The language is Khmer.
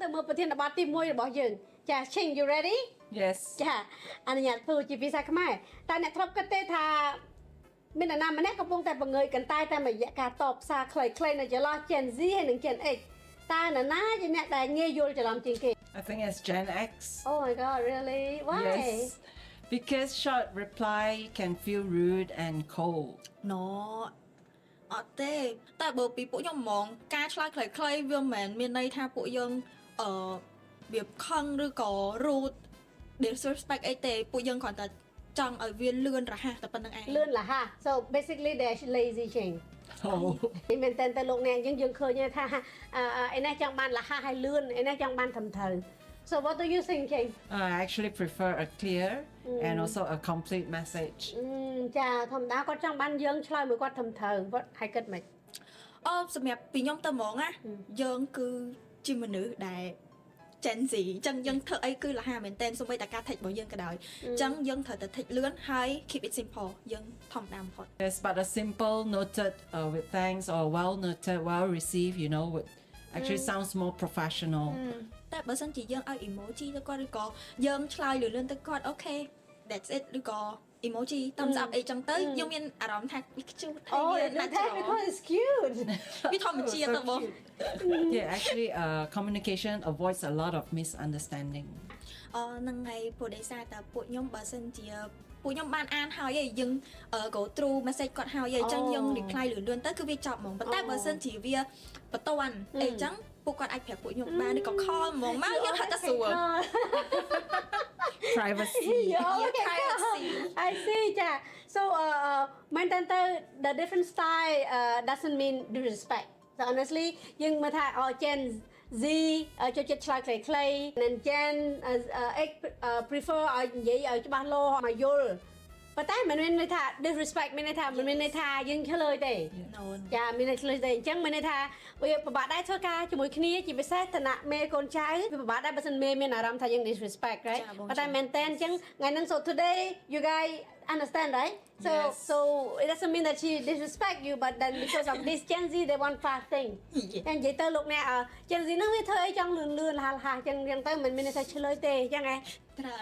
ទៅមើលប្រធានបទទី1របស់យើងចា Ching you ready Yes. ចាអនុញ្ញាតធ្វើជាភាសាខ្មែរតែអ្នកធ្លាប់គិតទេថាមាននរណាម្នាក់កំពុងតែបង្ងើយកន្តើយតាមរយៈការតបសារខ្លីៗនៅចន្លោះ Gen Z ហើយនិង Gen X តើនរណាជាអ្នកដែលងាយយល់ច្រឡំជាងគេ I think it's Gen X. Oh my god really why Yes. Because short reply can feel rude and cold. nó អត់ទេតែបើពីពួកខ្ញុំហ្មងការឆ្លើយខ្លីៗវាមិនមែនមានន័យថាពួកយើងវាខឹងឬក៏ rude disrespect អីទេពួកយើងគ្រាន់តែចង់ឲ្យវាលឿនរហ័សតែប៉ុណ្្នឹងឯង លឿនលះហ่ะ so basically they lazy Ching Oh. នេះមែនតើទៅលោកអ្នកអញ្ចឹងយើងឃើញថាឯនេះចង់បានលះហ่ะហើយលឿនឯនេះចង់បានត្រឹមត្រូវ so what do you think Ching I actually prefer a clear and also a complete message. ចាធម្មតាគាត់ចង់បានយើងឆ្លើយមួយគាត់ត្រឹមត្រូវគាត់ហើយគិតមិន សម្រាប់ពីខ្ញុំទៅហ្មងណាយើងគឺជាមនុស្សដែល Gen Z អញ្ចឹងយើងធ្វើអីគឺលះមែនតើសូម្បីតែការ take របស់យើងក៏ដោយអញ្ចឹងយើងត្រូវតែ take លឿនហើយ keep it simple យើងធម្មតាបំផុត Yes, but a simple noted with thanks or well noted, well received, actually sounds more professional. តែបើសិនជាយើងឲ្យ emoji ទៅគាត់ឬក៏យើងឆ្លើយលឿនៗទៅគាត់ okay that's it ឬក៏ emoji តាមស្អាប់អីចឹងទៅយើងមានអារម្មណ៍ថាវាខ្ជូតហើយវាណាត់ច្រឡំ because it's cute វាធម្មជាតិទៅបង Yeah, actually, communication avoids a lot of misunderstanding. ហ្នឹងហើយព្រោះដោយសារតែពួកខ្ញុំបើសិនជាពួកខ្ញុំបានអានហើយឯងយើង go through message គាត់ហើយឯងចឹងយើង reply លឿនៗទៅគឺវាចប់ហ្មងប៉ុន្តែបើសិនជាវាបន្ទាន់អីចឹងពួកគាត់អាចប្រាប់ពួកខ្ញុំបានឬក៏ call ហ្មងមកយើងហៅតែស្រួល Privacy. okay privacy. I see ចា so មែនតើthe different style doesn't mean disrespect so honestly យើងមើលថា Gen Z ចូលចិត្តឆ្លើយខ្លីៗ and Gen X prefer ឲ្យនិយាយឲ្យច្បាស់លាស់មកយល់ប៉ុន្តែមិនមានន័យថា disrespect មានន័យថាមិនមានន័យថាយើងឆ្លើយទេ No ចាមានន័យឆ្លើយទេអញ្ចឹងមានន័យថាវាពិបាកដែរធ្វើការជាមួយគ្នាជាពិសេសឋានៈមេកូនចៅវាពិបាកដែរបើមិនមេមានអារម្មណ៍ថាយើង disrespect right ប៉ុន្តែមែនតើអញ្ចឹងថ្ងៃហ្នឹង so today you guys understand right Yes. so it doesn't mean that she disrespect you but then because of this Gen Z they want fast thing តែនិយាយទៅលោកអ្នក Gen Z ហ្នឹងវាធ្វើអីចង់លឿនលឿនលះលះអញ្ចឹងទៅមិនមានន័យថាឆ្លើយទេអញ្ចឹងហ៎ ត្រូវ